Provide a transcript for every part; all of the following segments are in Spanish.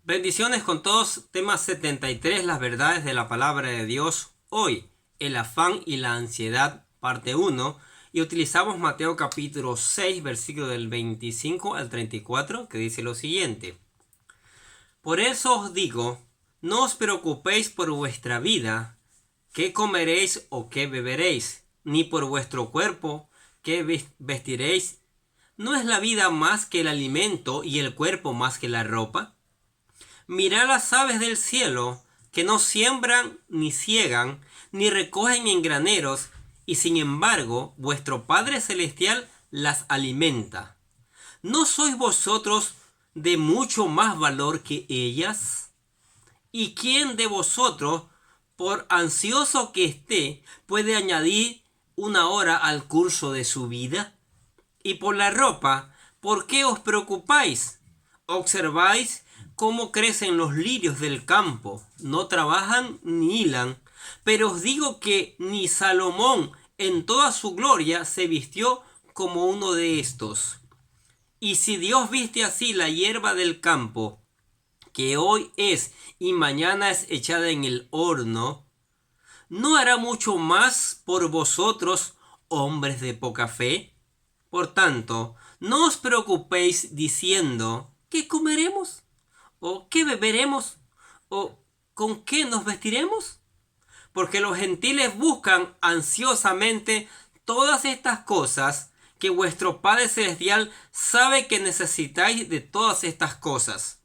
Bendiciones con todos, tema 73, las verdades de la palabra de Dios. Hoy, el afán y la ansiedad, parte 1. Y utilizamos Mateo capítulo 6, versículo del 25 al 34, que dice lo siguiente. Por eso os digo, no os preocupéis por vuestra vida, qué comeréis o qué beberéis, ni por vuestro cuerpo, qué vestiréis. ¿No es la vida más que el alimento y el cuerpo más que la ropa? Mirad las aves del cielo, que no siembran, ni ciegan, ni recogen en graneros, y sin embargo vuestro Padre Celestial las alimenta. ¿No sois vosotros de mucho más valor que ellas? ¿Y quién de vosotros, por ansioso que esté, puede añadir una hora al curso de su vida? Y por la ropa, ¿por qué os preocupáis? ¿Observáis cómo crecen los lirios del campo? No trabajan ni hilan. Pero os digo que ni Salomón en toda su gloria se vistió como uno de estos. Y si Dios viste así la hierba del campo, que hoy es y mañana es echada en el horno, ¿no hará mucho más por vosotros, hombres de poca fe? Por tanto, no os preocupéis diciendo, ¿qué comeremos? ¿O qué beberemos? ¿O con qué nos vestiremos? Porque los gentiles buscan ansiosamente todas estas cosas, que vuestro Padre Celestial sabe que necesitáis de todas estas cosas.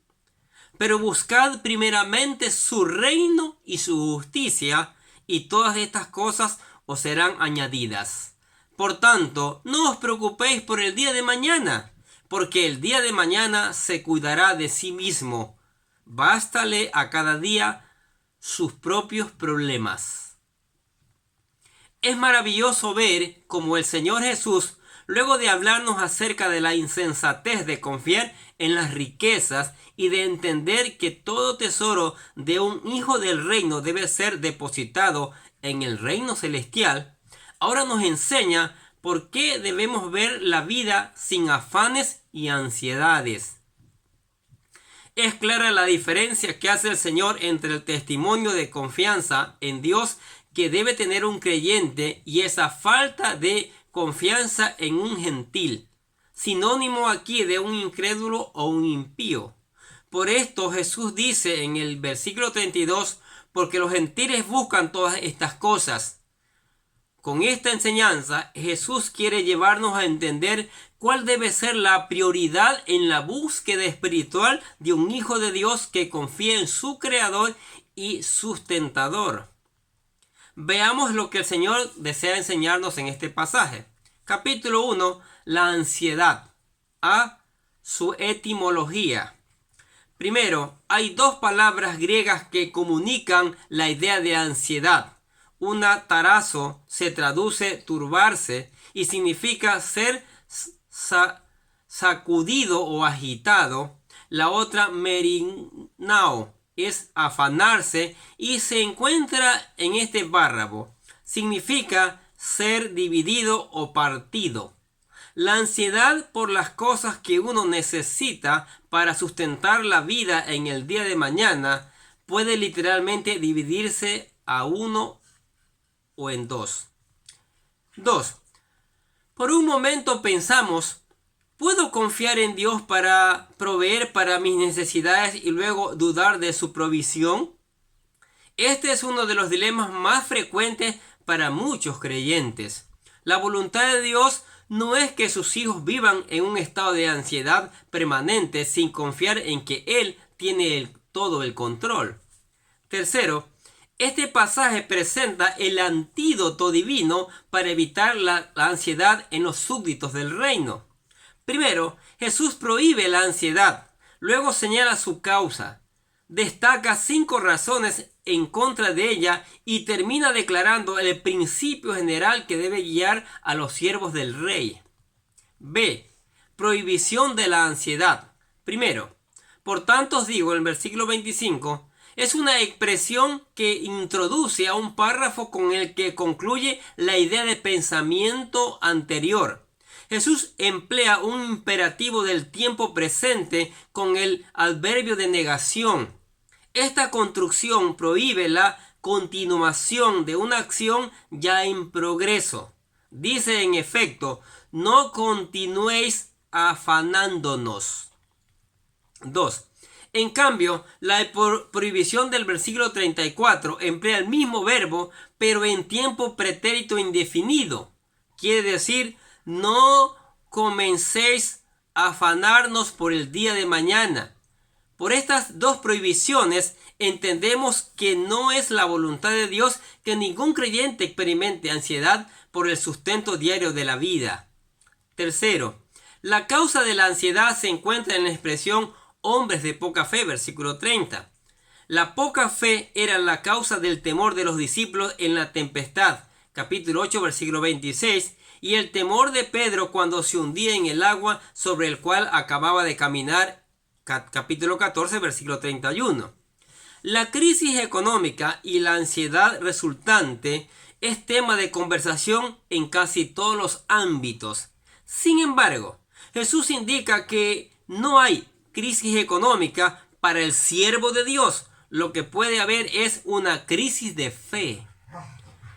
Pero buscad primeramente su reino y su justicia, y todas estas cosas os serán añadidas. Por tanto, no os preocupéis por el día de mañana, porque el día de mañana se cuidará de sí mismo. Bástale a cada día sus propios problemas. Es maravilloso ver cómo el Señor Jesús, luego de hablarnos acerca de la insensatez de confiar en las riquezas y de entender que todo tesoro de un hijo del reino debe ser depositado en el reino celestial, ahora nos enseña por qué debemos ver la vida sin afanes y ansiedades. Es clara la diferencia que hace el Señor entre el testimonio de confianza en Dios que debe tener un creyente y esa falta de confianza en un gentil, sinónimo aquí de un incrédulo o un impío. Por esto Jesús dice en el versículo 32, porque los gentiles buscan todas estas cosas. Con esta enseñanza, Jesús quiere llevarnos a entender cuál debe ser la prioridad en la búsqueda espiritual de un hijo de Dios que confía en su Creador y sustentador. Veamos lo que el Señor desea enseñarnos en este pasaje. Capítulo 1, la ansiedad. A su etimología. Primero, hay dos palabras griegas que comunican la idea de ansiedad. Una, tarazo, se traduce turbarse y significa ser sacudido o agitado. La otra, merinao, es afanarse y se encuentra en este párrafo. Significa ser dividido o partido. La ansiedad por las cosas que uno necesita para sustentar la vida en el día de mañana puede literalmente dividirse a uno o en dos. 2. Por un momento pensamos, ¿puedo confiar en Dios para proveer para mis necesidades y luego dudar de su provisión? Este es uno de los dilemas más frecuentes para muchos creyentes. La voluntad de Dios no es que sus hijos vivan en un estado de ansiedad permanente sin confiar en que Él tiene todo el control. Tercero, este pasaje presenta el antídoto divino para evitar la ansiedad en los súbditos del reino. Primero, Jesús prohíbe la ansiedad, luego señala su causa, destaca 5 razones en contra de ella y termina declarando el principio general que debe guiar a los siervos del rey. B. Prohibición de la ansiedad. Primero, por tanto os digo en el versículo 25, es una expresión que introduce a un párrafo con el que concluye la idea de pensamiento anterior. Jesús emplea un imperativo del tiempo presente con el adverbio de negación. Esta construcción prohíbe la continuación de una acción ya en progreso. Dice en efecto, no continuéis afanándonos. 2. En cambio, la prohibición del versículo 34 emplea el mismo verbo, pero en tiempo pretérito indefinido. Quiere decir, no comencéis a afanarnos por el día de mañana. Por estas dos prohibiciones entendemos que no es la voluntad de Dios que ningún creyente experimente ansiedad por el sustento diario de la vida. Tercero, la causa de la ansiedad se encuentra en la expresión hombres de poca fe, versículo 30. La poca fe era la causa del temor de los discípulos en la tempestad, capítulo 8, versículo 26, y el temor de Pedro cuando se hundía en el agua sobre el cual acababa de caminar, capítulo 14, versículo 31. La crisis económica y la ansiedad resultante es tema de conversación en casi todos los ámbitos. Sin embargo, Jesús indica que no hay crisis económica para el siervo de Dios. Lo que puede haber es una crisis de fe.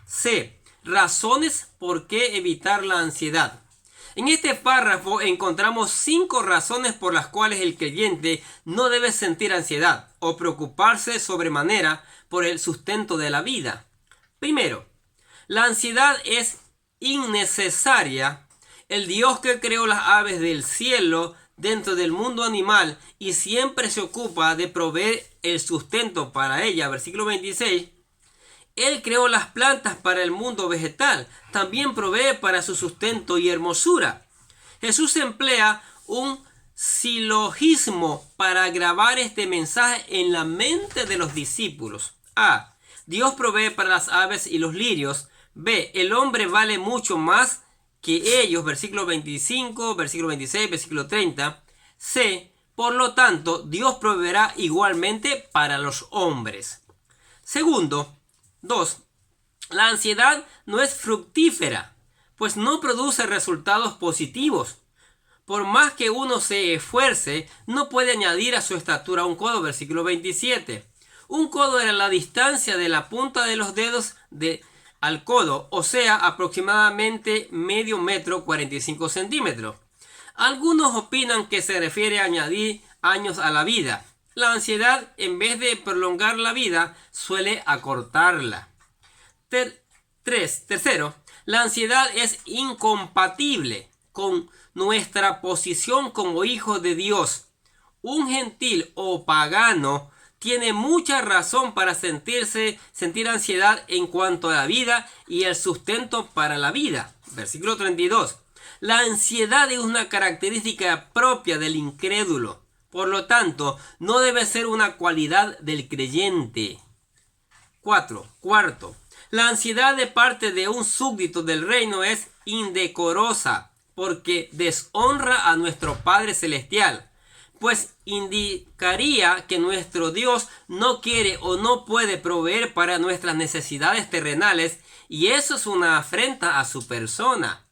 C. Razones por qué evitar la ansiedad. En este párrafo encontramos 5 razones por las cuales el creyente no debe sentir ansiedad o preocuparse sobremanera por el sustento de la vida. Primero, la ansiedad es innecesaria. El Dios que creó las aves del cielo dentro del mundo animal y siempre se ocupa de proveer el sustento para ella, versículo 26, Él creó las plantas para el mundo vegetal, también provee para su sustento y hermosura. Jesús emplea un silogismo para grabar este mensaje en la mente de los discípulos. A. Dios provee para las aves y los lirios. B. El hombre vale mucho más que ellos, versículo 25, versículo 26, versículo 30. C. Por lo tanto, Dios proveerá igualmente para los hombres. Segundo, 2. La ansiedad no es fructífera, pues no produce resultados positivos. Por más que uno se esfuerce, no puede añadir a su estatura un codo, versículo 27. Un codo era la distancia de la punta de los dedos al codo, o sea, aproximadamente medio metro, 45 centímetros. Algunos opinan que se refiere a añadir años a la vida. La ansiedad, en vez de prolongar la vida, suele acortarla. Tercero, la ansiedad es incompatible con nuestra posición como hijos de Dios. Un gentil o pagano tiene mucha razón para sentir ansiedad en cuanto a la vida y el sustento para la vida. Versículo 32. La ansiedad es una característica propia del incrédulo. Por lo tanto, no debe ser una cualidad del creyente. Cuarto, la ansiedad de parte de un súbdito del reino es indecorosa porque deshonra a nuestro Padre Celestial, pues indicaría que nuestro Dios no quiere o no puede proveer para nuestras necesidades terrenales y eso es una afrenta a su persona.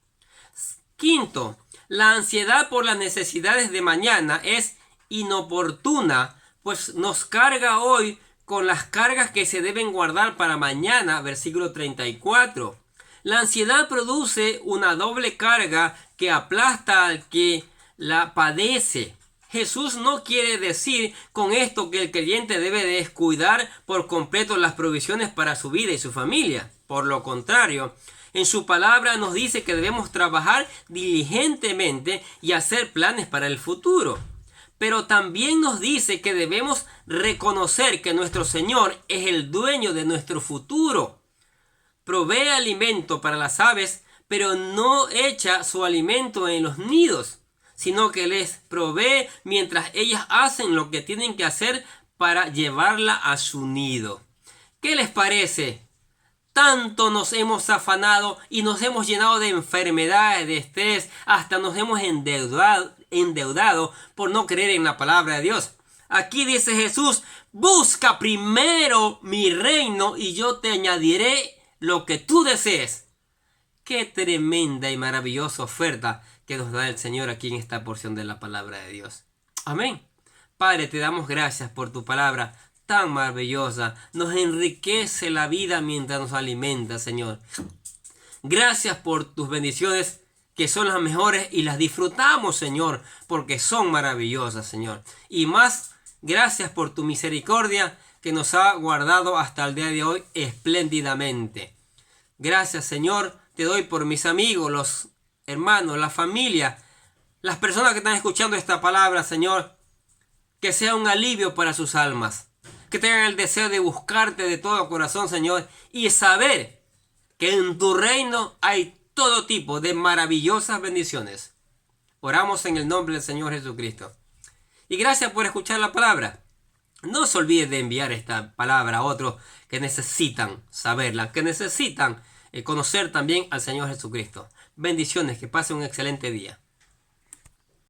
Quinto, la ansiedad por las necesidades de mañana es inoportuna, pues nos carga hoy con las cargas que se deben guardar para mañana, versículo 34. La ansiedad produce una doble carga que aplasta al que la padece. Jesús no quiere decir con esto que el creyente debe descuidar por completo las provisiones para su vida y su familia. Por lo contrario, en su palabra nos dice que debemos trabajar diligentemente y hacer planes para el futuro. Pero también nos dice que debemos reconocer que nuestro Señor es el dueño de nuestro futuro. Provee alimento para las aves, pero no echa su alimento en los nidos, sino que les provee mientras ellas hacen lo que tienen que hacer para llevarla a su nido. ¿Qué les parece? Tanto nos hemos afanado y nos hemos llenado de enfermedades, de estrés, hasta nos hemos endeudado por no creer en la palabra de Dios. Aquí dice Jesús, busca primero mi reino y yo te añadiré lo que tú desees. Qué tremenda y maravillosa oferta que nos da el Señor aquí en esta porción de la palabra de Dios. Amén. Padre, te damos gracias por tu palabra tan maravillosa. Nos enriquece la vida mientras nos alimenta, Señor. Gracias por tus bendiciones que son las mejores y las disfrutamos, Señor, porque son maravillosas, Señor. Y más, gracias por tu misericordia que nos ha guardado hasta el día de hoy espléndidamente. Gracias, Señor, te doy por mis amigos, los hermanos, la familia, las personas que están escuchando esta palabra, Señor, que sea un alivio para sus almas, que tengan el deseo de buscarte de todo corazón, Señor, y saber que en tu reino hay todo tipo de maravillosas bendiciones. Oramos en el nombre del Señor Jesucristo. Y gracias por escuchar la palabra. No se olvide de enviar esta palabra a otros que necesitan saberla, que necesitan conocer también al Señor Jesucristo. Bendiciones, que pasen un excelente día.